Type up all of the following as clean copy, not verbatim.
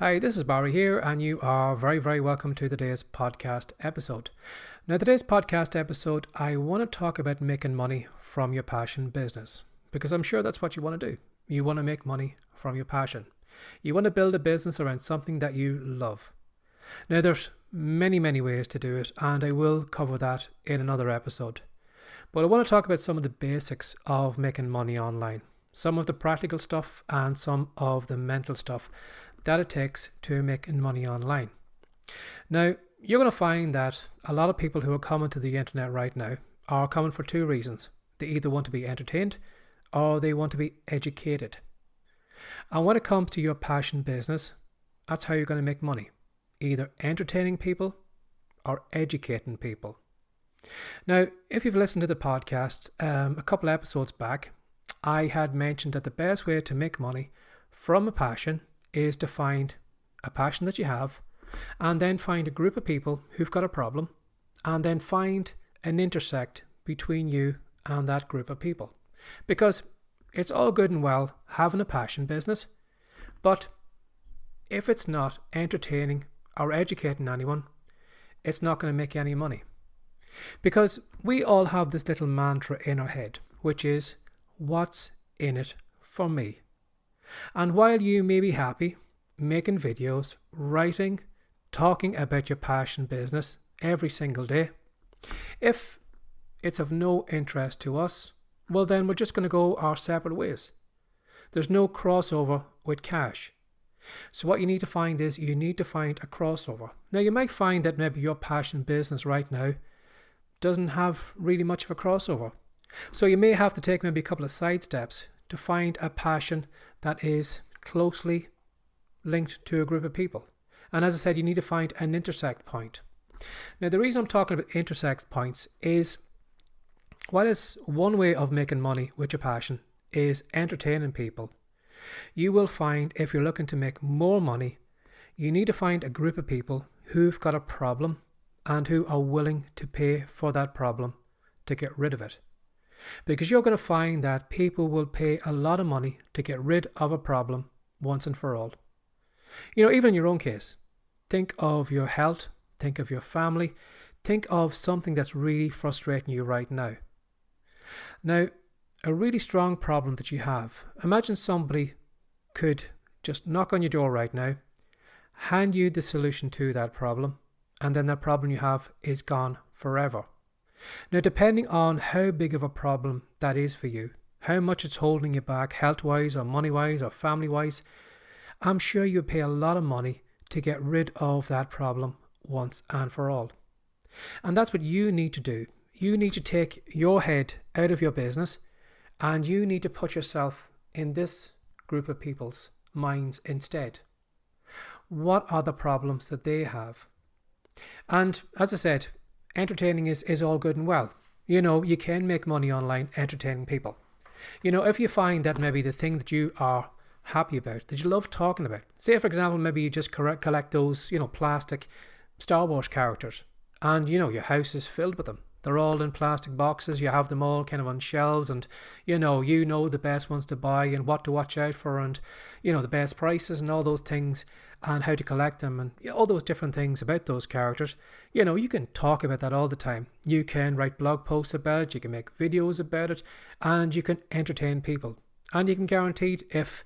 Hi, this is Barry here, and you are very welcome to today's podcast episode. Now, today's podcast episode, I want to talk about making money from your passion business, because I'm sure that's what you want to do. You want to make money from your passion. You want to build a business around something that you love. Now, there's many ways to do it, and I will cover that in another episode. But I want to talk about some of the basics of making money online, some of the practical stuff and some of the mental stuff that it takes to make money online. Now, you're going to find that a lot of people who are coming to the internet right now are coming for two reasons. They either want to be entertained or they want to be educated. And when it comes to your passion business, that's how you're going to make money. Either entertaining people or educating people. Now, if you've listened to the podcast a couple episodes back, I had mentioned that the best way to make money from a passion is to find a passion that you have and then find a group of people who've got a problem and then find an intersect between you and that group of people. Because it's all good and well having a passion business, but if it's not entertaining or educating anyone, it's not going to make you any money. Because we all have this little mantra in our head, which is, what's in it for me? And while you may be happy making videos, writing, talking about your passion business every single day, if it's of no interest to us, well then we're just going to go our separate ways. There's no crossover with cash. So what you need to find is you need to find a crossover. Now you might find that maybe your passion business right now doesn't have really much of a crossover. So you may have to take maybe a couple of side steps to find a passion that is closely linked to a group of people. And as I said, you need to find an intersect point. Now, the reason I'm talking about intersect points is, while it's one way of making money with your passion is entertaining people, you will find if you're looking to make more money, you need to find a group of people who've got a problem and who are willing to pay for that problem to get rid of it. Because you're going to find that people will pay a lot of money to get rid of a problem once and for all. You know, even in your own case, think of your health, think of your family, think of something that's really frustrating you right now. Now, a really strong problem that you have, imagine somebody could just knock on your door right now, hand you the solution to that problem, and then that problem you have is gone forever. Now, depending on how big of a problem that is for you, how much it's holding you back health-wise or money-wise or family-wise, I'm sure you'd pay a lot of money to get rid of that problem once and for all. And that's what you need to do. You need to take your head out of your business and you need to put yourself in this group of people's minds instead. What are the problems that they have? And as I said, entertaining is all good and well. You know, you can make money online entertaining people. You know, if you find that maybe the thing that you are happy about, that you love talking about, say for example, maybe you just collect those, plastic Star Wars characters and, your house is filled with them. They're all in plastic boxes. You have them all kind of on shelves and, you know the best ones to buy and what to watch out for and, the best prices and all those things and how to collect them and all those different things about those characters. You can talk about that all the time. You can write blog posts about it. You can make videos about it and you can entertain people. And you can guarantee if,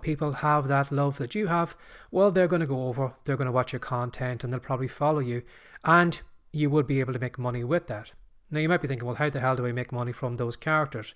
people have that love that you have, well, they're going to go over, they're going to watch your content and they'll probably follow you. And you would be able to make money with that. Now you might be thinking, well, how the hell do I make money from those characters?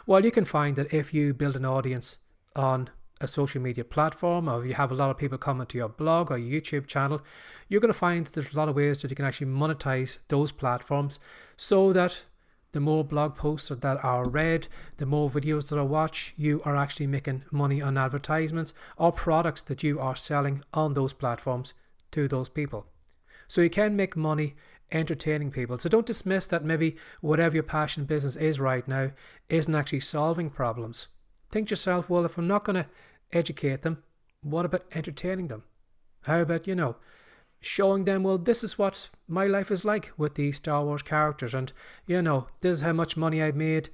Well, you can find that if you build an audience on a social media platform, or if you have a lot of people coming to your blog or your YouTube channel, you're going to find that there's a lot of ways that you can actually monetize those platforms so that the more blog posts that are read, the more videos that are watched, you are actually making money on advertisements or products that you are selling on those platforms to those people. So you can make money entertaining people. So don't dismiss that maybe whatever your passion business is right now isn't actually solving problems. Think to yourself, well, if I'm not going to educate them, what about entertaining them? How about, showing them, well, this is what my life is like with these Star Wars characters and, this is how much money I've made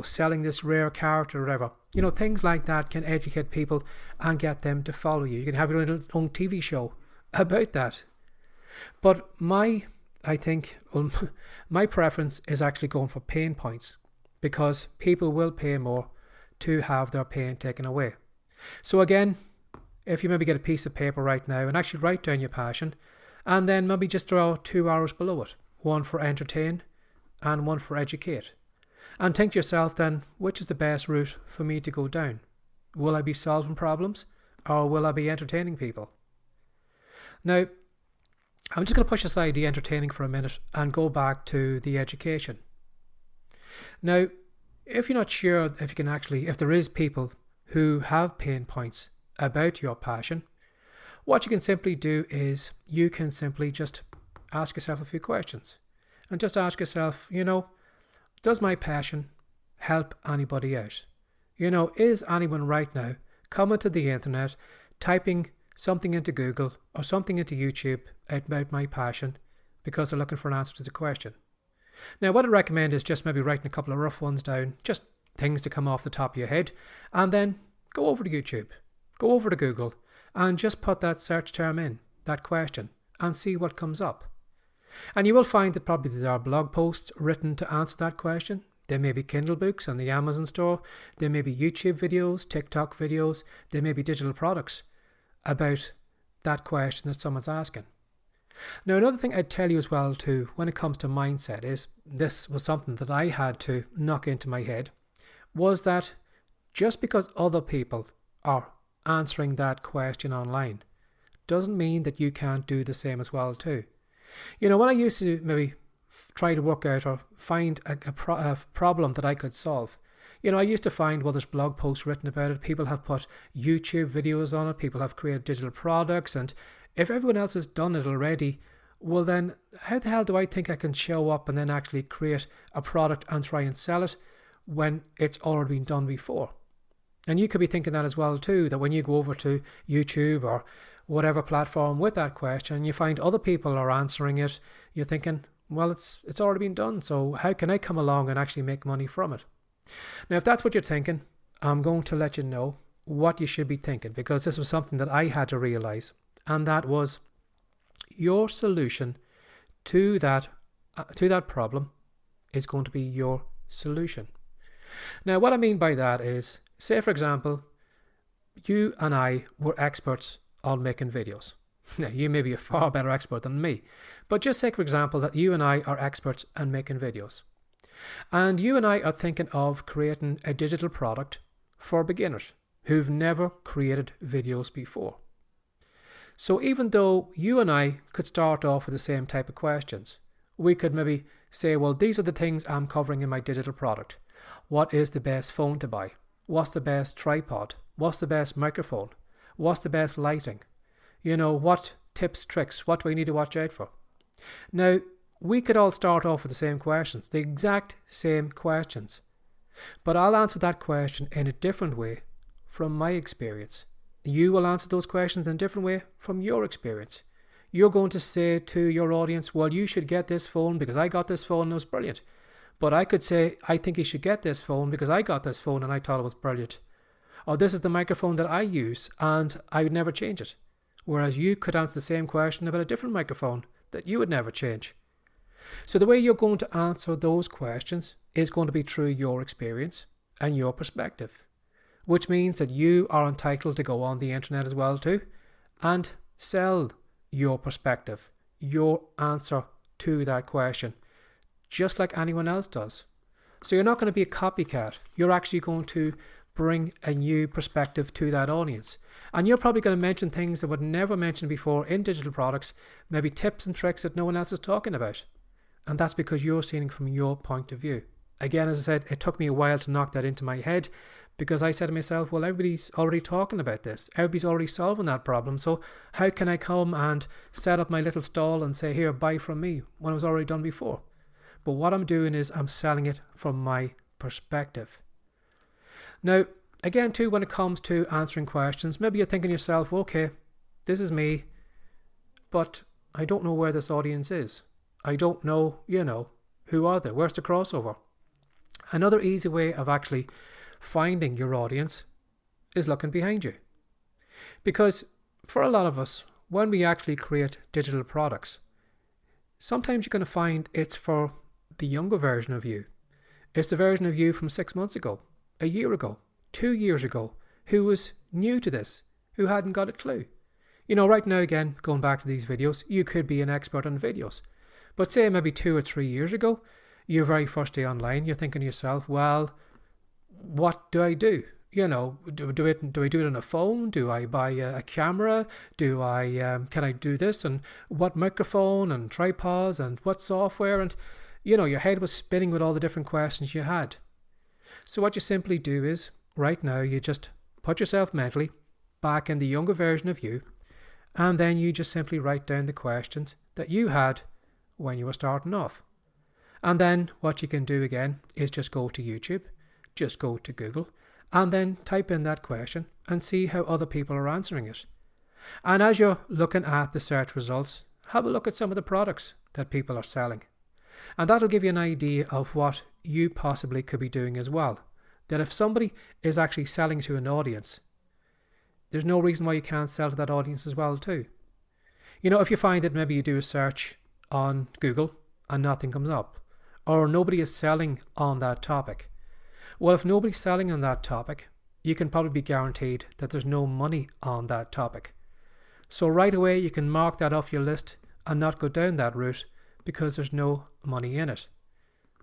selling this rare character or whatever. Things like that can educate people and get them to follow you. You can have your own TV show about that. But my preference is actually going for pain points, because people will pay more to have their pain taken away. So again, if you maybe get a piece of paper right now and actually write down your passion, and then maybe just draw 2 hours below it, one for entertain and one for educate. And think to yourself then, which is the best route for me to go down? Will I be solving problems, or will I be entertaining people? Now, I'm just going to push aside the entertaining for a minute and go back to the education. Now, if you're not sure if there is people who have pain points about your passion, what you can simply do is you can simply just ask yourself a few questions. And just ask yourself, does my passion help anybody out? Is anyone right now coming to the internet, typing something into Google or something into YouTube about my passion because they're looking for an answer to the question? Now, what I recommend is just maybe writing a couple of rough ones down, just things to come off the top of your head, and then go over to YouTube, go over to Google, and just put that search term in, that question, and see what comes up. And you will find that probably there are blog posts written to answer that question. There may be Kindle books on the Amazon store. There may be YouTube videos, TikTok videos. There may be digital products about that question that someone's asking. Now, another thing I'd tell you as well too, when it comes to mindset, is this was something that I had to knock into my head, was that just because other people are answering that question online doesn't mean that you can't do the same as well too. When I used to maybe try to work out or find a problem that I could solve, I used to find, there's blog posts written about it, people have put YouTube videos on it, people have created digital products, and if everyone else has done it already, well then, how the hell do I think I can show up and then actually create a product and try and sell it when it's already been done before? And you could be thinking that as well too, that when you go over to YouTube or whatever platform with that question, you find other people are answering it, you're thinking, well, it's already been done, so how can I come along and actually make money from it? Now, if that's what you're thinking, I'm going to let you know what you should be thinking, because this was something that I had to realize, and that was your solution to that problem is going to be your solution. Now, what I mean by that is, say for example, you and I were experts on making videos. Now, you may be a far better expert than me, but just say for example that you and I are experts on making videos. And you and I are thinking of creating a digital product for beginners who've never created videos before. So even though you and I could start off with the same type of questions, we could maybe say, well, these are the things I'm covering in my digital product. What is the best phone to buy? What's the best tripod? What's the best microphone? What's the best lighting? What tips, tricks, what do I need to watch out for? Now, we could all start off with the same questions, the exact same questions. But I'll answer that question in a different way from my experience. You will answer those questions in a different way from your experience. You're going to say to your audience, well, you should get this phone because I got this phone and it was brilliant. But I could say, I think you should get this phone because I got this phone and I thought it was brilliant. Or this is the microphone that I use and I would never change it. Whereas you could answer the same question about a different microphone that you would never change. So the way you're going to answer those questions is going to be through your experience and your perspective, which means that you are entitled to go on the internet as well too and sell your perspective, your answer to that question, just like anyone else does. So you're not going to be a copycat. You're actually going to bring a new perspective to that audience. And you're probably going to mention things that were never mentioned before in digital products, maybe tips and tricks that no one else is talking about. And that's because you're seeing it from your point of view. Again, as I said, it took me a while to knock that into my head because I said to myself, well, everybody's already talking about this. Everybody's already solving that problem. So how can I come and set up my little stall and say, here, buy from me when it was already done before? But what I'm doing is I'm selling it from my perspective. Now, again, too, when it comes to answering questions, maybe you're thinking to yourself, okay, this is me, but I don't know where this audience is. I don't know, who are they? Where's the crossover? Another easy way of actually finding your audience is looking behind you. Because for a lot of us, when we actually create digital products, sometimes you're going to find it's for the younger version of you. It's the version of you from 6 months ago, a year ago, 2 years ago, who was new to this, who hadn't got a clue. Right now, again, going back to these videos, you could be an expert on videos. But say maybe 2 or 3 years ago, your very first day online, you're thinking to yourself, well, what do I do? Do I do it on a phone? Do I buy a camera? Can I do this? And what microphone and tripods and what software? And, your head was spinning with all the different questions you had. So what you simply do is, right now, you just put yourself mentally back in the younger version of you, and then you just simply write down the questions that you had when you were starting off. And then what you can do again is just go to YouTube, just go to Google, and then type in that question and see how other people are answering it. And as you're looking at the search results, have a look at some of the products that people are selling. And that'll give you an idea of what you possibly could be doing as well. That if somebody is actually selling to an audience, there's no reason why you can't sell to that audience as well too. If you find that maybe you do a search on Google and nothing comes up, or nobody is selling on that topic, well, if nobody's selling on that topic, you can probably be guaranteed that there's no money on that topic. So right away, you can mark that off your list and not go down that route because there's no money in it.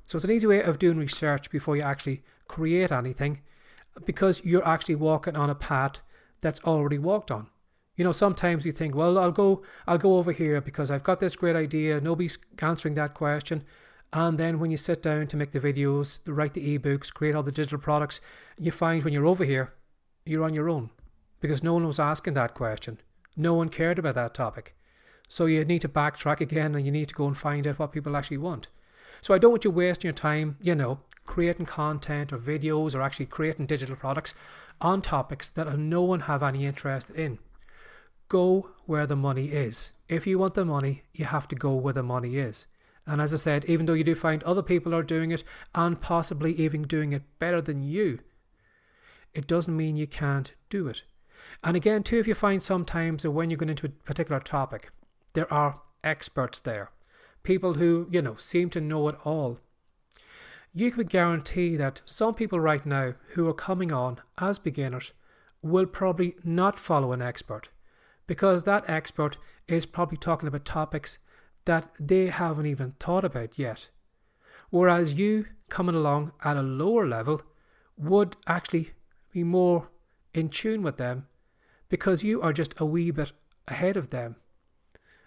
So it's an easy way of doing research before you actually create anything, because you're actually walking on a path that's already walked on. Sometimes you think, well, I'll go over here because I've got this great idea. Nobody's answering that question. And then when you sit down to make the videos, write the ebooks, create all the digital products, you find when you're over here, you're on your own because no one was asking that question. No one cared about that topic. So you need to backtrack again and you need to go and find out what people actually want. So I don't want you wasting your time, creating content or videos or actually creating digital products on topics that no one have any interest in. Go where the money is. If you want the money, you have to go where the money is. And as I said, even though you do find other people are doing it and possibly even doing it better than you, it doesn't mean you can't do it. And again, too, if you find sometimes that when you're going into a particular topic, there are experts there, people who, seem to know it all. You can guarantee that some people right now who are coming on as beginners will probably not follow an expert, because that expert is probably talking about topics that they haven't even thought about yet. Whereas you coming along at a lower level would actually be more in tune with them because you are just a wee bit ahead of them.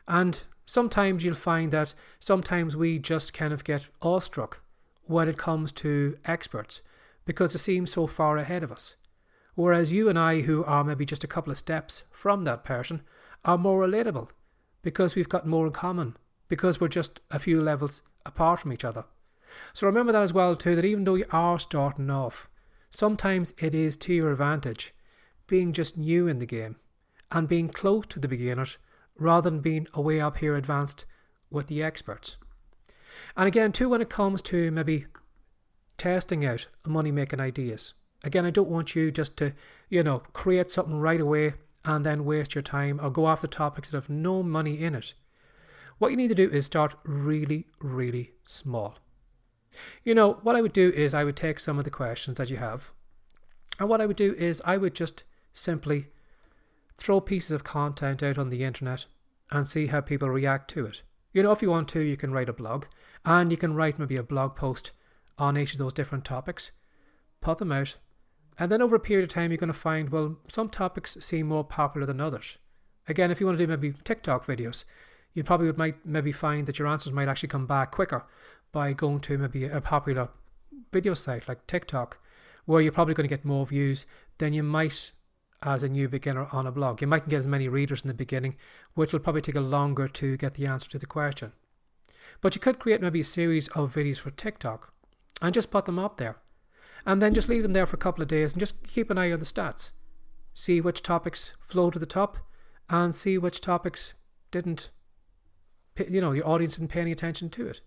And sometimes you'll find that sometimes we just kind of get awestruck when it comes to experts because they seem so far ahead of us. Whereas you and I, who are maybe just a couple of steps from that person, are more relatable because we've got more in common, because we're just a few levels apart from each other. So remember that as well too, that even though you are starting off, sometimes it is to your advantage being just new in the game and being close to the beginners rather than being way up here advanced with the experts. And again too, when it comes to maybe testing out money making ideas, again, I don't want you just to, create something right away and then waste your time or go after topics that have no money in it. What you need to do is start really, really small. What I would do is I would take some of the questions that you have, and what I would do is I would just simply throw pieces of content out on the internet and see how people react to it. If you want to, you can write a blog, and you can write maybe a blog post on each of those different topics, put them out, and then over a period of time you're going to find, well, some topics seem more popular than others. Again, if you want to do maybe TikTok videos, you probably might maybe find that your answers might actually come back quicker by going to maybe a popular video site like TikTok, where you're probably going to get more views than you might as a new beginner on a blog. You mightn't get as many readers in the beginning, which will probably take a longer to get the answer to the question. But you could create maybe a series of videos for TikTok and just put them up there, and then just leave them there for a couple of days and just keep an eye on the stats. See which topics flow to the top and see which topics didn't, your audience didn't pay any attention to it.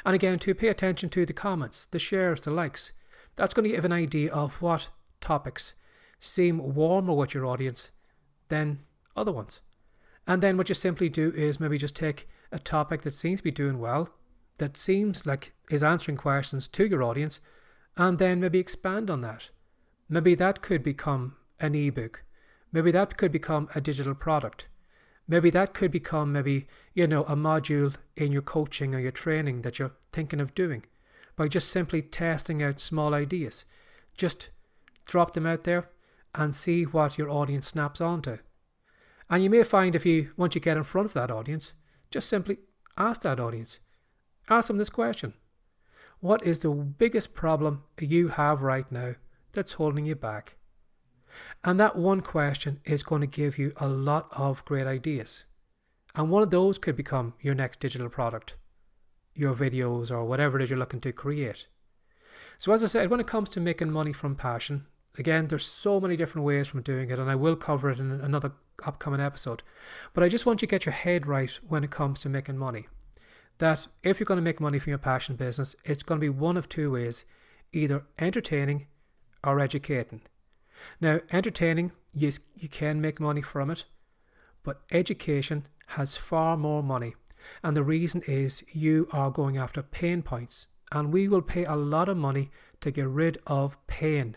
And again, to pay attention to the comments, the shares, the likes. That's going to give an idea of what topics seem warmer with your audience than other ones. And then what you simply do is maybe just take a topic that seems to be doing well, that seems like is answering questions to your audience, and then maybe expand on that. Maybe that could become an ebook. Maybe that could become a digital product. Maybe that could become a module in your coaching or your training that you're thinking of doing by just simply testing out small ideas. Just drop them out there and see what your audience snaps onto. And you may find once you get in front of that audience, just simply ask that audience. Ask them this question. What is the biggest problem you have right now that's holding you back? And that one question is going to give you a lot of great ideas. And one of those could become your next digital product, your videos, or whatever it is you're looking to create. So as I said, when it comes to making money from passion, again, there's so many different ways from doing it, and I will cover it in another upcoming episode. But I just want you to get your head right when it comes to making money. That if you're going to make money from your passion business, it's going to be one of two ways, either entertaining or educating. Now, entertaining, yes, you can make money from it, but education has far more money. And the reason is you are going after pain points, and we will pay a lot of money to get rid of pain.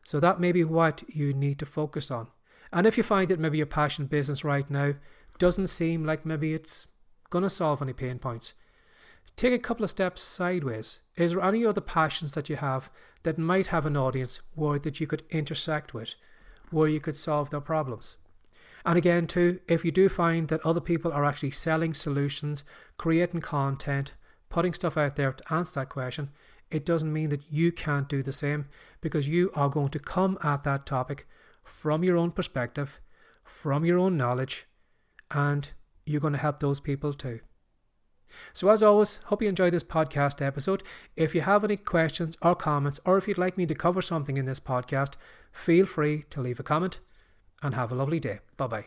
So that may be what you need to focus on. And if you find that maybe your passion business right now doesn't seem like maybe it's going to solve any pain points, take a couple of steps sideways. Is there any other passions that you have that might have an audience that you could intersect with, where you could solve their problems? And again too, if you do find that other people are actually selling solutions, creating content, putting stuff out there to answer that question, it doesn't mean that you can't do the same, because you are going to come at that topic from your own perspective, from your own knowledge, and you're going to help those people too. So as always, hope you enjoyed this podcast episode. If you have any questions or comments, or if you'd like me to cover something in this podcast, feel free to leave a comment, and have a lovely day. Bye-bye.